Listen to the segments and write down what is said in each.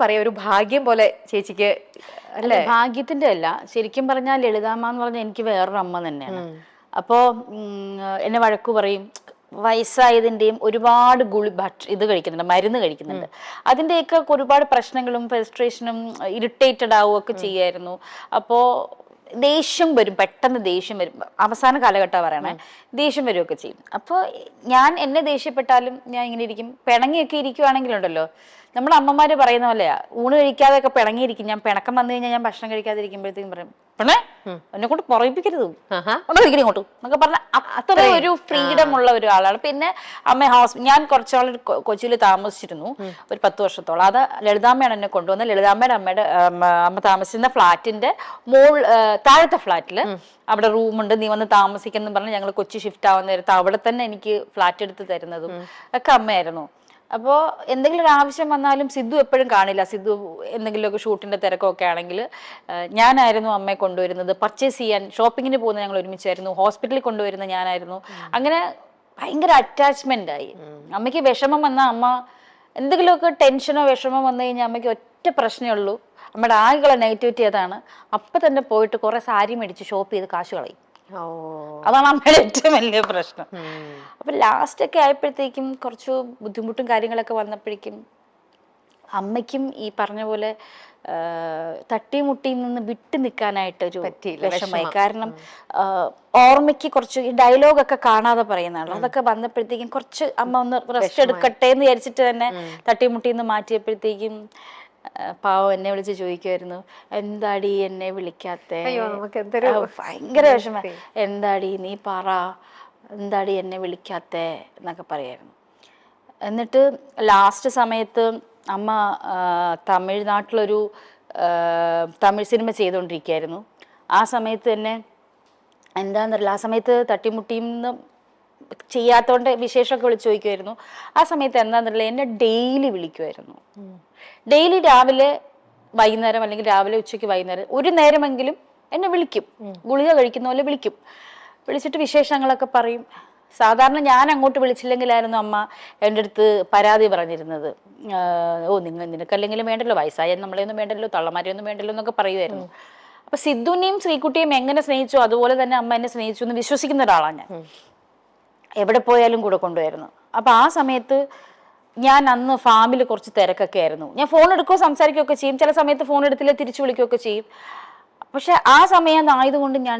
പറയാ ഒരു ഭാഗ്യം പോലെ ചേച്ചിക്ക് അല്ലേ? ഭാഗ്യത്തിന്റെ അല്ല, ശരിക്കും പറഞ്ഞാൽ ലളിതാമ്മ എന്ന് പറഞ്ഞാൽ എനിക്ക് വേറൊരു അമ്മ തന്നെയാണ്. അപ്പോ എന്നെ വഴക്കു പറയും, വയസ്സായതിൻ്റെയും ഒരുപാട് ഇത് കഴിക്കുന്നുണ്ട്, മരുന്ന് കഴിക്കുന്നുണ്ട്, അതിൻ്റെയൊക്കെ ഒരുപാട് പ്രശ്നങ്ങളും ഫ്രസ്ട്രേഷനും ഇറിറ്റേറ്റഡ് ആവുകയൊക്കെ ചെയ്യായിരുന്നു. അപ്പോൾ ദേഷ്യം വരും, പെട്ടെന്ന് ദേഷ്യം വരും. അവസാന കാലഘട്ടം പറയണേ, ദേഷ്യം വരികയൊക്കെ ചെയ്യും. അപ്പോൾ ഞാൻ എന്നെ ദേഷ്യപ്പെട്ടാലും ഞാൻ ഇങ്ങനെ ഇരിക്കും. പിണങ്ങിയൊക്കെ ഇരിക്കുവാണെങ്കിലുണ്ടല്ലോ, നമ്മുടെ അമ്മമാര് പറയുന്ന പോലെയാ, ഊണ് കഴിക്കാതെയൊക്കെ പിണങ്ങിയിരിക്കും. ഞാൻ പിണക്കം വന്നു കഴിഞ്ഞാൽ ഞാൻ ഭക്ഷണം കഴിക്കാതിരിക്കുമ്പോഴത്തേക്കും പറയും, പെണ്ണേ എന്നെ കൊണ്ട് പറയിപ്പിക്കരുത്, ഇങ്ങോട്ട് എന്നൊക്കെ പറഞ്ഞ അത്ര ഒരു ഫ്രീഡം ഉള്ള ഒരാളാണ്. പിന്നെ ഞാൻ കുറച്ചാൾ കൊച്ചിയിൽ താമസിച്ചിരുന്നു, ഒരു 10 വർഷത്തോളം. അത് ലളിതാമ്മയാണ് എന്നെ കൊണ്ടുവന്നത്. ലളിതാമ്മയുടെ അമ്മ താമസിക്കുന്ന ഫ്ലാറ്റിന്റെ താഴത്തെ ഫ്ലാറ്റില് അവിടെ റൂമുണ്ട്, നീ വന്ന് താമസിക്കുന്നു പറഞ്ഞ് ഞങ്ങൾ കൊച്ചി ഷിഫ്റ്റ് ആവുന്ന നേരത്ത് അവിടെ തന്നെ എനിക്ക് ഫ്ലാറ്റ് എടുത്ത് തരുന്നതും ഒക്കെ അമ്മയായിരുന്നു. അപ്പോൾ എന്തെങ്കിലും ഒരു ആവശ്യം വന്നാലും സിദ്ധു എപ്പോഴും കാണില്ല. സിദ്ധു എന്തെങ്കിലുമൊക്കെ ഷൂട്ടിന്റെ തിരക്കൊക്കെ ആണെങ്കിൽ ഞാനായിരുന്നു അമ്മയെ കൊണ്ടുവരുന്നത്. പർച്ചേസ് ചെയ്യാൻ ഷോപ്പിങ്ങിന് പോകുന്നത് ഞങ്ങൾ ഒരുമിച്ചായിരുന്നു. ഹോസ്പിറ്റലിൽ കൊണ്ടുവരുന്നത് ഞാനായിരുന്നു. അങ്ങനെ ഭയങ്കര അറ്റാച്ച്മെന്റ് ആയി. അമ്മയ്ക്ക് വിഷമം വന്നാൽ അമ്മ എന്തെങ്കിലുമൊക്കെ ടെൻഷനോ വിഷമോ വന്നു കഴിഞ്ഞാൽ അമ്മയ്ക്ക് ഒറ്റ പ്രശ്നമേ ഉള്ളൂ, അമ്മയുടെ ആകെയുള്ള നെഗറ്റിവിറ്റി അതാണ്. അപ്പം തന്നെ പോയിട്ട് കുറെ സാരി മേടിച്ച് ഷോപ്പ് ചെയ്ത് കാശ് കളയും. അതാണ് അമ്മയുടെ ഏറ്റവും വലിയ പ്രശ്നം. അപ്പൊ ലാസ്റ്റ് ഒക്കെ ആയപ്പോഴത്തേക്കും കുറച്ച് ബുദ്ധിമുട്ടും കാര്യങ്ങളൊക്കെ വന്നപ്പോഴേക്കും അമ്മയ്ക്കും ഈ പറഞ്ഞ പോലെ തട്ടിമുട്ടിയിൽ നിന്ന് വിട്ടു നിൽക്കാനായിട്ടൊരു വിഷമമായി. കാരണം ഓർമ്മയ്ക്ക് കുറച്ച് ഈ ഡയലോഗൊക്കെ കാണാതെ പറയുന്നതാണല്ലോ, അതൊക്കെ വന്നപ്പോഴത്തേക്കും കുറച്ച് അമ്മ ഒന്ന് റെസ്റ്റ് എടുക്കട്ടെ എന്ന് വിചാരിച്ചിട്ട് തന്നെ തട്ടിമുട്ടിയിൽ നിന്ന് മാറ്റിയപ്പോഴത്തേക്കും പാവം എന്നെ വിളിച്ച് ചോദിക്കുമായിരുന്നു, എന്താടി എന്നെ വിളിക്കാത്തെ, ഭയങ്കര വിഷമം, എന്താടി നീ പറ, എന്താടി എന്നെ വിളിക്കാത്തെ എന്നൊക്കെ പറയായിരുന്നു. എന്നിട്ട് ലാസ്റ്റ് സമയത്ത് അമ്മ തമിഴ്നാട്ടിലൊരു തമിഴ് സിനിമ ചെയ്തുകൊണ്ടിരിക്കുകയായിരുന്നു. ആ സമയത്ത് തന്നെ എന്താണെന്നറിയില്ല, ആ സമയത്ത് തട്ടിമുട്ടിന്ന് ചെയ്യാത്തോണ്ട് വിശേഷമൊക്കെ വിളിച്ചു ചോദിക്കുമായിരുന്നു. ആ സമയത്ത് എന്താണെന്നറിയില്ല, എന്നെ ഡെയിലി വിളിക്കുമായിരുന്നു. ഡെയിലി രാവിലെ വൈകുന്നേരം, അല്ലെങ്കിൽ രാവിലെ ഉച്ചയ്ക്ക് വൈകുന്നേരം ഒരു നേരമെങ്കിലും എന്നെ വിളിക്കും. ഗുളിക കഴിക്കുന്ന പോലെ വിളിക്കും. വിളിച്ചിട്ട് വിശേഷങ്ങളൊക്കെ പറയും. സാധാരണ ഞാൻ അങ്ങോട്ട് വിളിച്ചില്ലെങ്കിലായിരുന്നു അമ്മ എൻ്റെ അടുത്ത് പരാതി പറഞ്ഞിരുന്നത്. നിനക്കല്ലെങ്കിലും വേണ്ടല്ലോ, വയസ്സായ നമ്മളെയൊന്നും വേണ്ടല്ലോ, തള്ളമാരെയൊന്നും വേണ്ടല്ലോ എന്നൊക്കെ പറയുമായിരുന്നു. അപ്പൊ സിദ്ധുവിനെയും ശ്രീകുട്ടിയെയും എങ്ങനെ സ്നേഹിച്ചു അതുപോലെ തന്നെ അമ്മ എന്നെ സ്നേഹിച്ചു എന്ന് വിശ്വസിക്കുന്ന ഒരാളാണ് ഞാൻ. എവിടെ പോയാലും കൂടെ കൊണ്ടുപോയിരുന്നു. അപ്പൊ ആ സമയത്ത് ഞാൻ അന്ന് ഫാമിൽ കുറച്ച് തിരക്കൊക്കെ ആയിരുന്നു. ഞാൻ ഫോൺ എടുക്കുകയോ സംസാരിക്കുകയൊക്കെ ചെയ്യും, ചില സമയത്ത് ഫോൺ എടുത്തില്ല തിരിച്ചു വിളിക്കുകയൊക്കെ ചെയ്യും. പക്ഷെ ആ സമയം ആയതുകൊണ്ട് ഞാൻ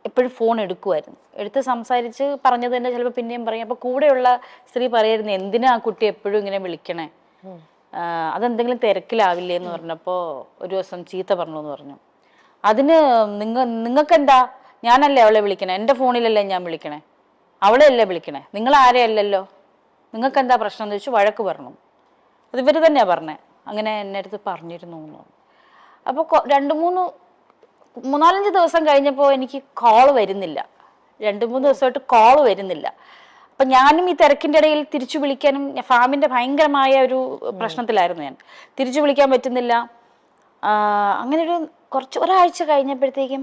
എപ്പോഴും ഫോൺ എടുക്കുമായിരുന്നു. എടുത്ത് സംസാരിച്ച് പറഞ്ഞത് തന്നെ ചിലപ്പോൾ പിന്നെയും പറയും. അപ്പൊ കൂടെയുള്ള സ്ത്രീ പറയായിരുന്നു, എന്തിനാ ആ കുട്ടി എപ്പോഴും ഇങ്ങനെ വിളിക്കണേ, അതെന്തെങ്കിലും തിരക്കിലാവില്ലേ എന്ന് പറഞ്ഞപ്പോൾ ഒരു ദിവസം ചീത്ത പറഞ്ഞു എന്ന് പറഞ്ഞു. അതിന് നിങ്ങൾക്കെന്താ, ഞാനല്ലേ അവളെ വിളിക്കണേ, എൻ്റെ ഫോണിലല്ലേ ഞാൻ വിളിക്കണേ, അവളെ അല്ലേ വിളിക്കണേ, നിങ്ങൾ ആരെയല്ലല്ലോ, നിങ്ങൾക്ക് എന്താ പ്രശ്നം എന്ന് ചോദിച്ചു വഴക്ക് പറഞ്ഞു. അത് ഇവർ തന്നെയാ പറഞ്ഞേ, അങ്ങനെ എന്നെ അടുത്ത് പറഞ്ഞിരുന്നു എന്ന്. അപ്പോൾ 3-4 ദിവസം കഴിഞ്ഞപ്പോൾ എനിക്ക് കോള് വരുന്നില്ല. 2-3 ദിവസമായിട്ട് കോള് വരുന്നില്ല. അപ്പം ഞാനും ഈ തിരക്കിൻ്റെ ഇടയിൽ തിരിച്ചു വിളിക്കാനും, ഫാമിൻ്റെ ഭയങ്കരമായ ഒരു പ്രശ്നത്തിലായിരുന്നു ഞാൻ, തിരിച്ചു വിളിക്കാൻ പറ്റുന്നില്ല. അങ്ങനെ ഒരാഴ്ച കഴിഞ്ഞപ്പോഴത്തേക്കും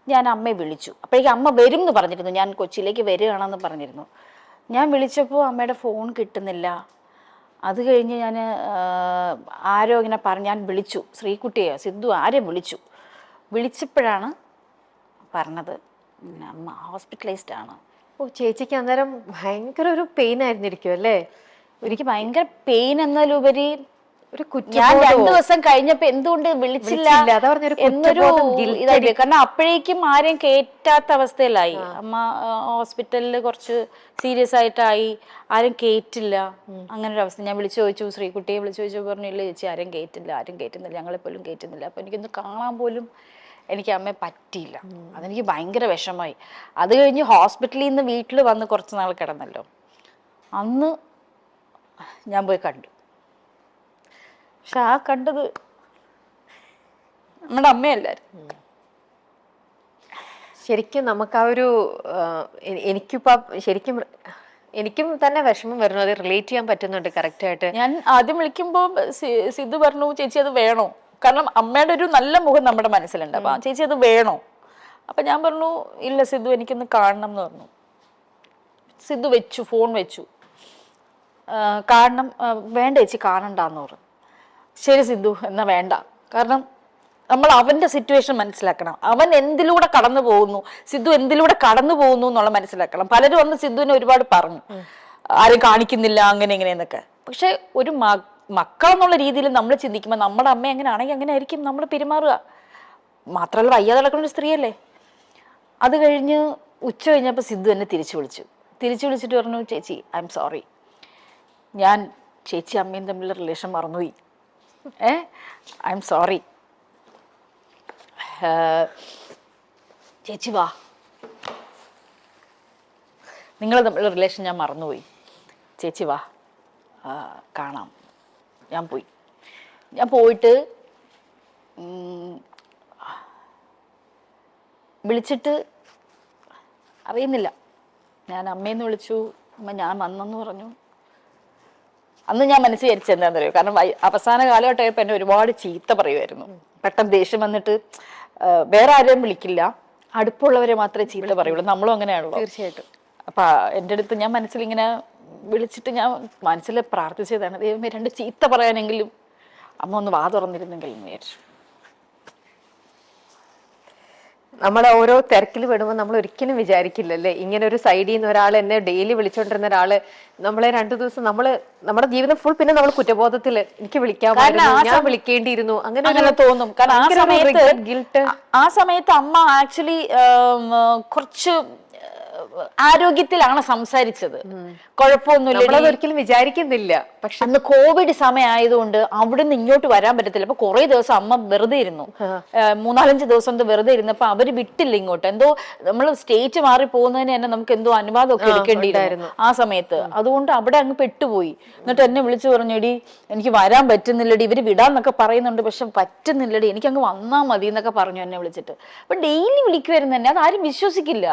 ഞാൻ അമ്മയെ വിളിച്ചു. അപ്പോഴേക്കും അമ്മ വരും എന്ന് പറഞ്ഞിരുന്നു, ഞാൻ കൊച്ചിയിലേക്ക് വരികയാണെന്ന് പറഞ്ഞിരുന്നു. ഞാൻ വിളിച്ചപ്പോൾ അമ്മയുടെ ഫോൺ കിട്ടുന്നില്ല. അത് കഴിഞ്ഞ് ഞാൻ ആരോ ഇങ്ങനെ ഞാൻ വിളിച്ചു, ശ്രീകുട്ടിയോ സിദ്ധു ആരെയും വിളിച്ചപ്പോഴാണ് പറഞ്ഞത് അമ്മ ഹോസ്പിറ്റലൈസ്ഡ് ആണ്. ചേച്ചിക്ക് അന്നേരം ഭയങ്കര ഒരു പെയിൻ ആയിരുന്നിരിക്കും അല്ലേ? എനിക്ക് ഭയങ്കര പെയിൻ എന്നതിലുപരി ഞാൻ 2 ദിവസം കഴിഞ്ഞപ്പോ എന്തുകൊണ്ട് വിളിച്ചില്ല എന്നൊരു ഇതായി. കാരണം അപ്പോഴേക്കും ആരെയും കേറ്റാത്ത അവസ്ഥയിലായി അമ്മ. ഹോസ്പിറ്റലിൽ കുറച്ച് സീരിയസ് ആയിട്ടായി, ആരും കേറ്റില്ല, അങ്ങനെ ഒരു അവസ്ഥ. ഞാൻ വിളിച്ചു ചോദിച്ചു, ശ്രീകുട്ടിയെ വിളിച്ചു ചോദിച്ചു, പറഞ്ഞില്ല ചേച്ചി ആരും കേറ്റുന്നില്ല, ഞങ്ങളെപ്പോലും കേറ്റുന്നില്ല. അപ്പൊ എനിക്കൊന്ന് കാണാൻ പോലും എനിക്ക് അമ്മയെ പറ്റിയില്ല. അതെനിക്ക് ഭയങ്കര വിഷമായി. അത് കഴിഞ്ഞ് ഹോസ്പിറ്റലിൽ നിന്ന് വീട്ടിൽ വന്ന് കുറച്ച് നാൾ കിടന്നല്ലോ, അന്ന് ഞാൻ പോയി കണ്ടു. പക്ഷെ ആ കണ്ടത് നമ്മുടെ അമ്മയല്ലായിരുന്നു. ശരിക്കും നമുക്ക് ആ ഒരു എനിക്കും തന്നെ വിഷമം വരുന്നു, അത് റിലേറ്റ് ചെയ്യാൻ പറ്റുന്നുണ്ട് കറക്റ്റായിട്ട്. ഞാൻ ആദ്യം വിളിക്കുമ്പോൾ സിദ്ധു പറഞ്ഞു, ചേച്ചി അത് വേണോ, കാരണം അമ്മയുടെ ഒരു നല്ല മുഖം നമ്മുടെ മനസ്സിലുണ്ട്. അപ്പൊ ചേച്ചി അത് വേണോ? അപ്പൊ ഞാൻ പറഞ്ഞു, ഇല്ല സിദ്ധു എനിക്കൊന്ന് കാണണം എന്ന് പറഞ്ഞു. സിദ്ധു ഫോൺ വെച്ചു. കാണണം, വേണ്ട ചേച്ചി കാണണ്ടെന്ന് പറഞ്ഞു. ശരി സിദ്ധു എന്നാ വേണ്ട, കാരണം നമ്മൾ അവന്റെ സിറ്റുവേഷൻ മനസ്സിലാക്കണം. അവൻ എന്തിലൂടെ കടന്നു പോകുന്നു, സിദ്ധു എന്തിലൂടെ കടന്നു പോകുന്നു എന്നുള്ള മനസ്സിലാക്കണം. പലരും വന്ന് സിദ്ധുവിനെ ഒരുപാട് പറഞ്ഞു, ആരും കാണിക്കുന്നില്ല അങ്ങനെ എങ്ങനെയെന്നൊക്കെ. പക്ഷെ ഒരു മക്കൾ എന്നുള്ള രീതിയിൽ നമ്മൾ ചിന്തിക്കുമ്പോൾ നമ്മുടെ അമ്മ എങ്ങനെ ആണെങ്കിൽ അങ്ങനെ ആയിരിക്കും നമ്മൾ പെരുമാറുക. മാത്രമല്ല വയ്യാതെ നടക്കുന്ന ഒരു സ്ത്രീയല്ലേ. അത് കഴിഞ്ഞ് ഉച്ച കഴിഞ്ഞപ്പോൾ സിദ്ധു എന്നെ തിരിച്ചു വിളിച്ചിട്ട് പറഞ്ഞു, ചേച്ചി ഐ എം സോറി, ഞാൻ ചേച്ചി അമ്മയും തമ്മിലുള്ള റിലേഷൻ മറന്നുപോയി. ഐ എം സോറി, ചേച്ചി വാ, നിങ്ങൾ തമ്മിലുള്ള റിലേഷൻ ഞാൻ മറന്നുപോയി, ചേച്ചി വാ കാണാം. ഞാൻ പോയിട്ട് വിളിച്ചിട്ട് അറിയുന്നില്ല, ഞാൻ അമ്മയെന്ന് വിളിച്ചു, അമ്മ ഞാൻ വന്നെന്ന് പറഞ്ഞു. അന്ന് ഞാൻ മനസ്സിൽ വിചാരിച്ചത് എന്താണെന്ന് അറിയോ, കാരണം അവസാന കാലഘട്ടമായപ്പോൾ എന്നെ ഒരുപാട് ചീത്ത പറയുമായിരുന്നു. പെട്ടെന്ന് ദേഷ്യം വന്നിട്ട് വേറെ ആരെയും വിളിക്കില്ല, അടുപ്പുള്ളവരെ മാത്രമേ ചീത്ത പറയുള്ളൂ. നമ്മളും അങ്ങനെയാണല്ലോ. തീർച്ചയായിട്ടും. അപ്പൊ എൻ്റെ അടുത്ത് ഞാൻ മനസ്സിലിങ്ങനെ വിളിച്ചിട്ട് ഞാൻ മനസ്സിൽ പ്രാർത്ഥിച്ചതാണ്, ദൈവമേ 2 ചീത്ത പറയാനെങ്കിലും അമ്മ ഒന്ന് വാ തുറന്നിരുന്നെങ്കിൽ എന്ന് വിചാരിച്ചു. നമ്മൾ ഓരോ തിരക്കിൽ പെടുമ്പോൾ നമ്മൾ ഒരിക്കലും വിചാരിക്കില്ലല്ലേ, ഇങ്ങനെ ഒരു സൈഡിൽ നിന്ന് ഒരാൾ എന്നെ ഡെയിലി വിളിച്ചോണ്ടിരുന്ന ഒരാള് നമ്മളെ 2 ദിവസം നമ്മുടെ ജീവിതം ഫുൾ പിന്നെ നമ്മൾ കുറ്റബോധത്തില് എനിക്ക് വിളിക്കാമായിരുന്നു, ഞാൻ വിളിക്കേണ്ടിയിരുന്നു, അങ്ങനെ തോന്നും. കാരണം ആ സമയത്ത് അമ്മ ആക്ച്വലി കുറച്ച് ആരോഗ്യത്തിലാണ് സംസാരിച്ചത്, കുഴപ്പമൊന്നുമില്ല, ഒരിക്കലും വിചാരിക്കുന്നില്ല. പക്ഷെ അന്ന് കോവിഡ് സമയമായതുകൊണ്ട് അവിടുന്ന് ഇങ്ങോട്ട് വരാൻ പറ്റത്തില്ല. അപ്പൊ കുറെ ദിവസം അമ്മ വെറുതെ ഇരുന്നു, 3-4 ദിവസം വെറുതെ ഇരുന്നപ്പോ അവര് വിട്ടില്ല ഇങ്ങോട്ട്. എന്തോ നമ്മൾ സ്റ്റേറ്റ് മാറി പോകുന്നതിന് തന്നെ നമുക്ക് എന്തോ അനുവാദം ഒക്കെ എടുക്കേണ്ടിയിരുന്നു ആ സമയത്ത്. അതുകൊണ്ട് അവിടെ അങ്ങ് പെട്ടുപോയി. എന്നിട്ട് എന്നെ വിളിച്ചു പറഞ്ഞു, എടി എനിക്ക് വരാൻ പറ്റുന്നില്ലടി, ഇവര് വിടാന്നൊക്കെ പറയുന്നുണ്ട്, പക്ഷെ പറ്റുന്നില്ലടി, എനിക്ക് അങ്ങ് വന്നാ മതി എന്നൊക്കെ പറഞ്ഞു എന്നെ വിളിച്ചിട്ട്. അപ്പൊ ഡെയിലി വിളിക്കുമായിരുന്നു തന്നെ, അത് ആരും വിശ്വസിക്കില്ല.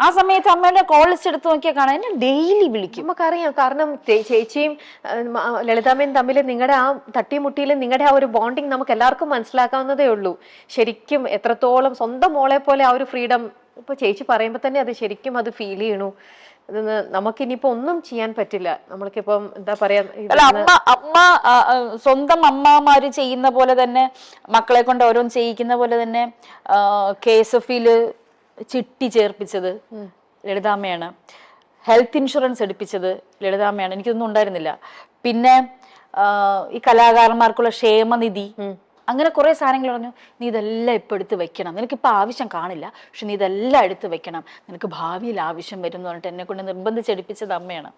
ആ സമയത്ത് അമ്മയുടെ കോൾ ലിസ്റ്റ് എടുത്ത് നോക്കിയാൽ കാണാൻ എന്നെ ഡെയിലി വിളിക്കും. നമുക്കറിയാം, കാരണം ചേച്ചിയും ലളിതാമ്മയും തമ്മിൽ നിങ്ങളുടെ ആ തട്ടിമുട്ടിയിൽ നിങ്ങളുടെ ആ ഒരു ബോണ്ടിങ് നമുക്ക് എല്ലാവർക്കും മനസ്സിലാക്കാവുന്നതേ ഉള്ളൂ. ശരിക്കും എത്രത്തോളം സ്വന്തം മോളെ പോലെ ആ ഒരു ഫ്രീഡം ഇപ്പൊ ചേച്ചി പറയുമ്പോൾ തന്നെ അത് ശരിക്കും അത് ഫീൽ ചെയ്യണു. നമുക്കിനിയിപ്പോ ഒന്നും ചെയ്യാൻ പറ്റില്ല. നമ്മൾക്കിപ്പം എന്താ പറയാ, അമ്മ സ്വന്തം അമ്മമാര് ചെയ്യുന്ന പോലെ തന്നെ മക്കളെ കൊണ്ട് ഓരോന്ന് ചെയ്യിക്കുന്ന പോലെ തന്നെ KSF-ല് ചിട്ടി ചേർപ്പിച്ചത് ലളിതാമ്മയാണ്, ഹെൽത്ത് ഇൻഷുറൻസ് എടുപ്പിച്ചത് ലളിതാമ്മയാണ്. എനിക്കൊന്നും ഉണ്ടായിരുന്നില്ല. പിന്നെ ഈ കലാകാരന്മാർക്കുള്ള ക്ഷേമനിധി, അങ്ങനെ കുറെ സാധനങ്ങൾ പറഞ്ഞു, നീ ഇതെല്ലാം ഇപ്പൊ എടുത്ത് വെക്കണം, നിനക്കിപ്പോൾ ആവശ്യം കാണില്ല, പക്ഷെ നീ ഇതെല്ലാം എടുത്ത് വെക്കണം, നിനക്ക് ഭാവിയിൽ ആവശ്യം വരും എന്ന് പറഞ്ഞിട്ട് എന്നെ കൊണ്ട് നിർബന്ധിച്ചെടുപ്പിച്ചത് അമ്മയാണ്.